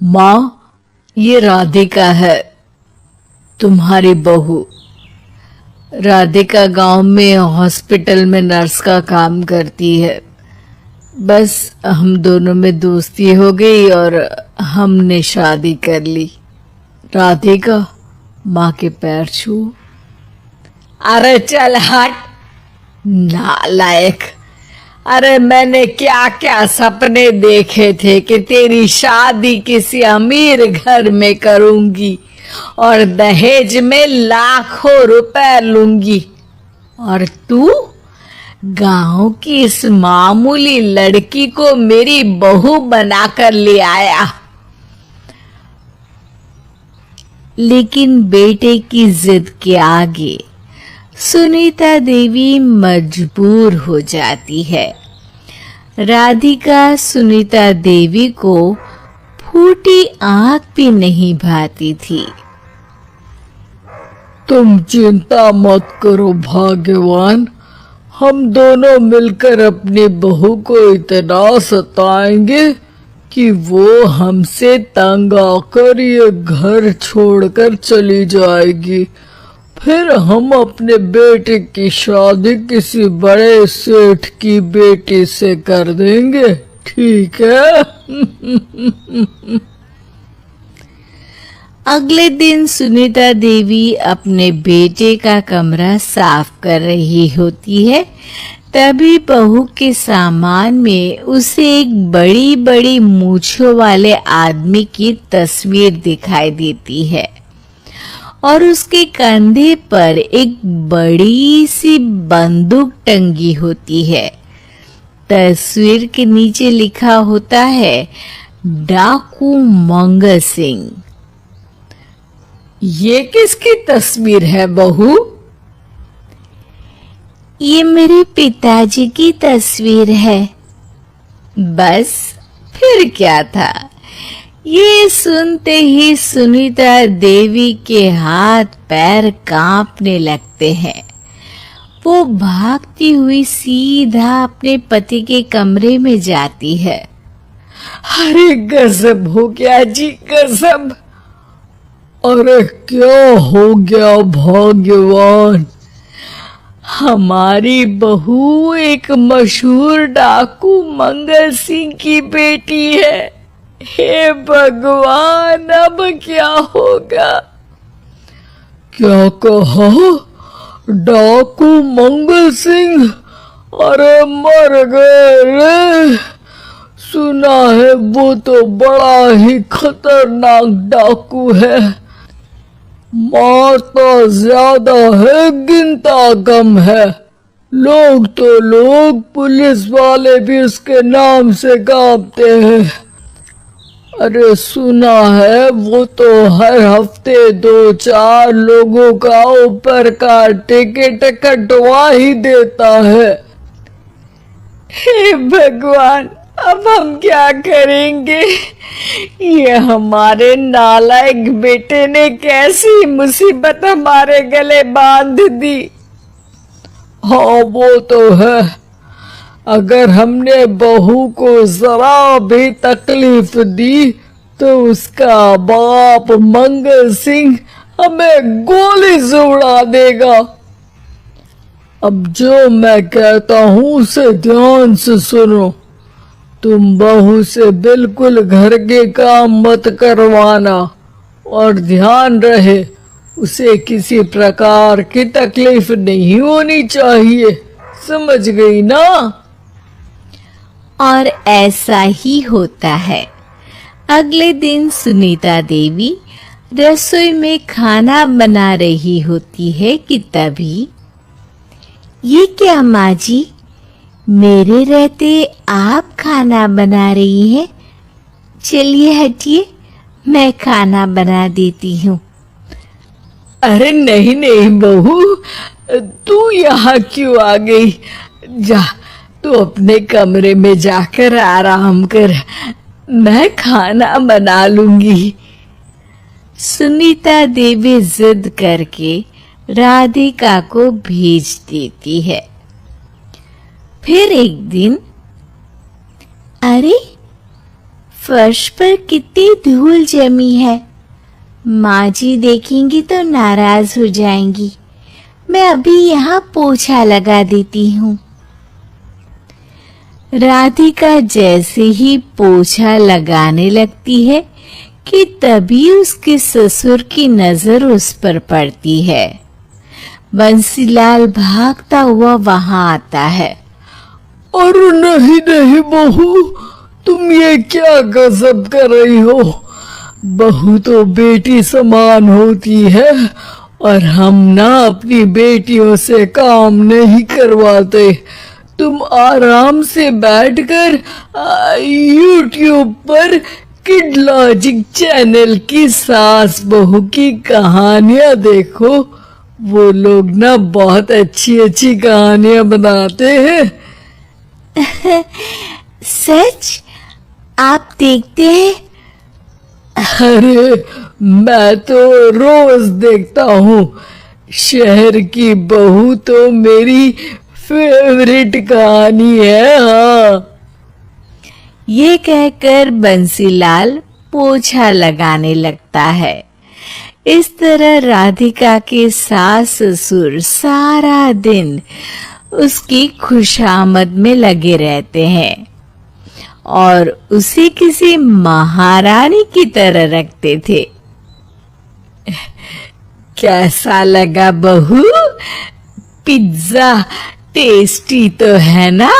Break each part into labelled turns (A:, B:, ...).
A: माँ, ये राधिका है, तुम्हारी बहू। राधिका गांव में हॉस्पिटल में नर्स का काम करती है। बस हम दोनों में दोस्ती हो गई और हमने शादी कर ली। राधिका, माँ के पैर छू। अरे चल हट, नालायक। अरे मैंने क्या क्या सपने देखे थे कि तेरी शादी किसी अमीर घर में करूंगी और दहेज में लाखों रुपए लूंगी, और तू गांव की इस मामूली लड़की को मेरी बहू बनाकर ले आया। लेकिन बेटे की जिद के आगे सुनीता देवी मजबूर हो जाती है। राधिका सुनीता देवी को फूटी आंख भी नहीं भाती थी।
B: तुम चिंता मत करो भाग्यवान, हम दोनों मिलकर अपनी बहू को इतना सताएंगे कि वो हमसे तंग आकर ये घर छोड़कर चली जाएगी। फिर हम अपने बेटे की शादी किसी बड़े सेठ की बेटी से कर देंगे, ठीक है?
A: अगले दिन सुनीता देवी अपने बेटे का कमरा साफ कर रही होती है। तभी बहू के सामान में उसे एक बड़ी बड़ी मूंछों वाले आदमी की तस्वीर दिखाई देती है और उसके कंधे पर एक बड़ी सी बंदूक टंगी होती है। तस्वीर के नीचे लिखा होता है, डाकू मंगल सिंह।
B: ये किसकी तस्वीर है बहू?
A: ये मेरे पिताजी की तस्वीर है। बस फिर क्या था। ये सुनते ही सुनीता देवी के हाथ पैर कांपने लगते हैं। वो भागती हुई सीधा अपने पति के कमरे में जाती है।
B: अरे गजब हो गया जी, गजब। अरे क्या हो गया भाग्यवान, हमारी बहू एक मशहूर डाकू मंगल सिंह की बेटी है। हे भगवान, अब क्या होगा? क्या कहा? डाकू मंगल सिंह? अरे मर गए रे। सुना है वो तो बड़ा ही खतरनाक डाकू है, मारता ज्यादा है, गिनता कम है। लोग तो लोग, पुलिस वाले भी उसके नाम से कांपते हैं। अरे सुना है वो तो हर हफ्ते 2-4 लोगों का ऊपर का टिकट कटवा ही देता है।
A: हे भगवान, अब हम क्या करेंगे? ये हमारे नालायक बेटे ने कैसी मुसीबत हमारे गले बांध दी।
B: हाँ वो तो है, अगर हमने बहू को जरा भी तकलीफ दी तो उसका बाप मंगल सिंह हमें गोली से उड़ा देगा। अब जो मैं कहता हूँ उसे ध्यान से सुनो। तुम बहू से बिल्कुल घर के काम मत करवाना और ध्यान रहे उसे किसी प्रकार की तकलीफ नहीं होनी चाहिए, समझ गई ना?
A: और ऐसा ही होता है। अगले दिन सुनीता देवी रसोई में खाना बना रही होती है कि तभी, ये क्या माँ जी, मेरे रहते आप खाना बना रही हैं? चलिए हटिए, मैं खाना बना देती हूँ।
B: अरे नहीं नहीं बहू, तू यहाँ क्यों आ गई? जा तू अपने कमरे में जाकर आराम कर, मैं खाना बना लूंगी।
A: सुनीता देवी जिद करके राधिका को भेज देती है। फिर एक दिन, अरे फर्श पर कितनी धूल जमी है। माँ जी देखेंगी तो नाराज हो जाएंगी। मैं अभी यहाँ पोछा लगा देती हूँ। राधिका जैसे ही पोछा लगाने लगती है कि तभी उसके ससुर की नजर उस पर पड़ती है। बंसीलाल भागता हुआ वहां आता है।
B: अरे नहीं नहीं बहू, तुम ये क्या गजब कर रही हो। बहू तो बेटी समान होती है और हम ना अपनी बेटियों से काम नहीं करवाते। तुम आराम से बैठकर YouTube पर किड लॉजिक चैनल की सास बहू की कहानियां देखो। वो लोग ना बहुत अच्छी अच्छी कहानियां बनाते हैं।
A: सच? आप देखते हैं?
B: अरे मैं तो रोज देखता हूँ। शहर की बहू तो मेरी फेवरेट कहानी है। हाँ,
A: ये कहकर बंसीलाल पोछा लगाने लगता है। इस तरह राधिका के सास ससुर सारा दिन उसकी खुशामद में लगे रहते हैं और उसे किसी महारानी की तरह रखते थे। कैसा लगा बहू? पिज्जा टेस्टी तो है ना?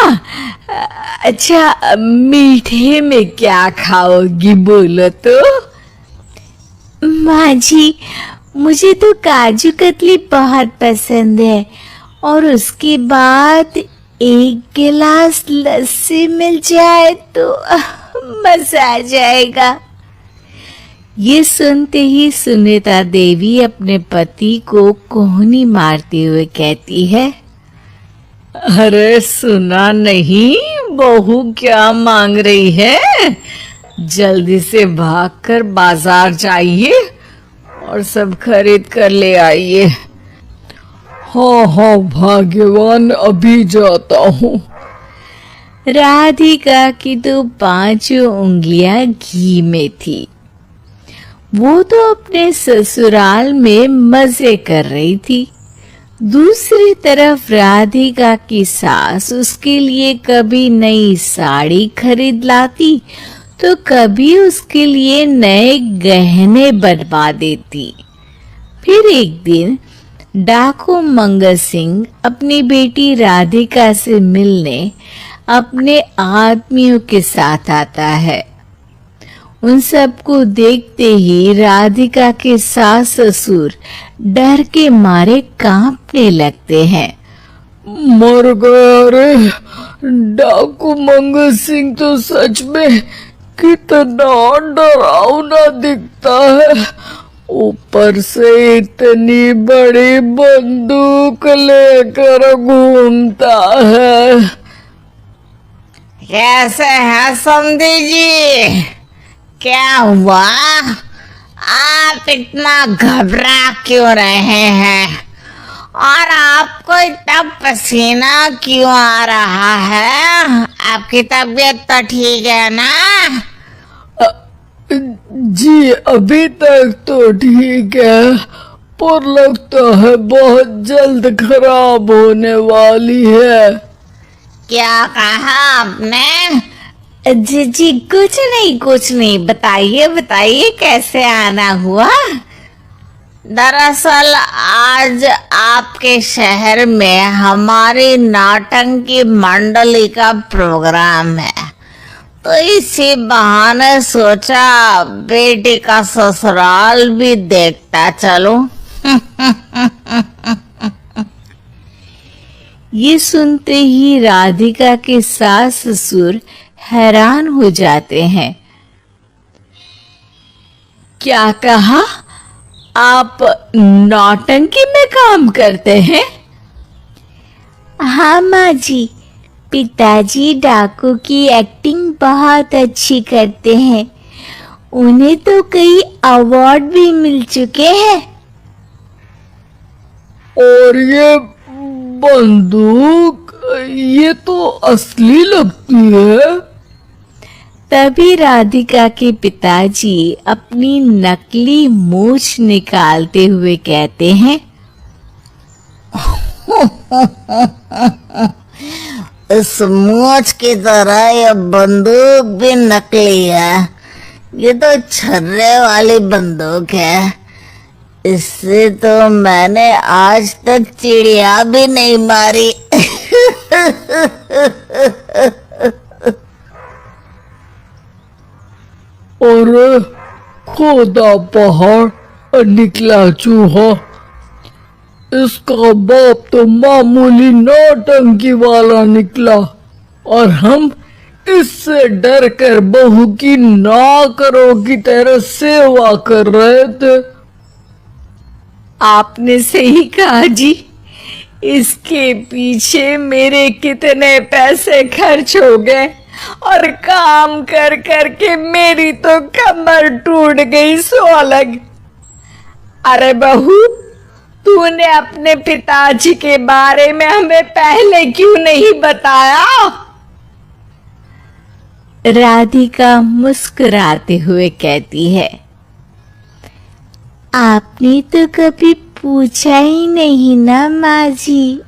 A: अच्छा, मीठे में क्या खाओगी बोलो तो? माँ जी, मुझे तो काजू कतली बहुत पसंद है और उसके बाद एक गिलास लस्सी मिल जाए तो मजा आ जाएगा। ये सुनते ही सुनीता देवी अपने पति को कोहनी मारते हुए कहती है,
B: अरे सुना नहीं, बहू क्या मांग रही है? जल्दी से भागकर बाजार जाइए और सब खरीद कर ले आइए। हाँ हाँ भाग्यवान, अभी जाता हूँ।
A: राधिका की तो 5 उंगलियां घी में थी। वो तो अपने ससुराल में मजे कर रही थी। दूसरी तरफ राधिका की सास उसके लिए कभी नई साड़ी खरीद लाती तो कभी उसके लिए नए गहने बनवा देती। फिर एक दिन डाकू मंगल सिंह अपनी बेटी राधिका से मिलने अपने आदमियों के साथ आता है। उन सबको देखते ही राधिका के सास ससुर डर के मारे कांपने लगते हैं।
B: मर गया रे! डाकू मंगल सिंह तो सच में कितना डरावना दिखता है। ऊपर से इतनी बड़ी बंदूक लेकर घूमता है।
C: कैसे है समधी जी? क्या हुआ? आप इतना घबरा क्यों रहे हैं? और आपको इतना पसीना क्यों आ रहा है? आपकी तबीयत तो ठीक है ना?
B: जी अभी तक तो ठीक है, पर लगता है बहुत जल्द खराब होने वाली है।
C: क्या कहा आपने?
A: जी कुछ नहीं, बताइए बताइए कैसे आना हुआ?
C: दरअसल आज आपके शहर में हमारी नाटंकी मंडली का प्रोग्राम है, तो इसी बहाने सोचा बेटी का ससुराल भी देखता चलूं।
A: ये सुनते ही राधिका के सास ससुर हैरान हो जाते हैं। क्या कहा? आप नौटंकी में काम करते हैं? हाँ माँ जी, पिताजी डाकू की एक्टिंग बहुत अच्छी करते हैं। उन्हें तो कई अवार्ड भी मिल चुके हैं।
B: और ये बंदूक, ये तो असली लगती है।
A: तभी राधिका के पिताजी अपनी नकली मूछ निकालते हुए कहते हैं,
C: इस मूछ की तरह यह बंदूक भी नकली है। ये तो छर्रे वाली बंदूक है। इससे तो मैंने आज तक चिड़िया भी नहीं मारी।
B: अरे खोदा पहाड़ और निकला चूहा। इसका बाप तो मामूली नौटंकी वाला निकला और हम इससे डर कर बहू की नौकरों की तरह सेवा कर रहे थे।
A: आपने सही कहा जी। इसके पीछे मेरे कितने पैसे खर्च हो गए और काम कर कर के मेरी तो कमर टूट गई सो अलग। अरे बहू, तूने अपने पिताजी के बारे में हमें पहले क्यों नहीं बताया? राधिका मुस्कुराते हुए कहती है, आपने तो कभी पूछा ही नहीं ना माँ जी।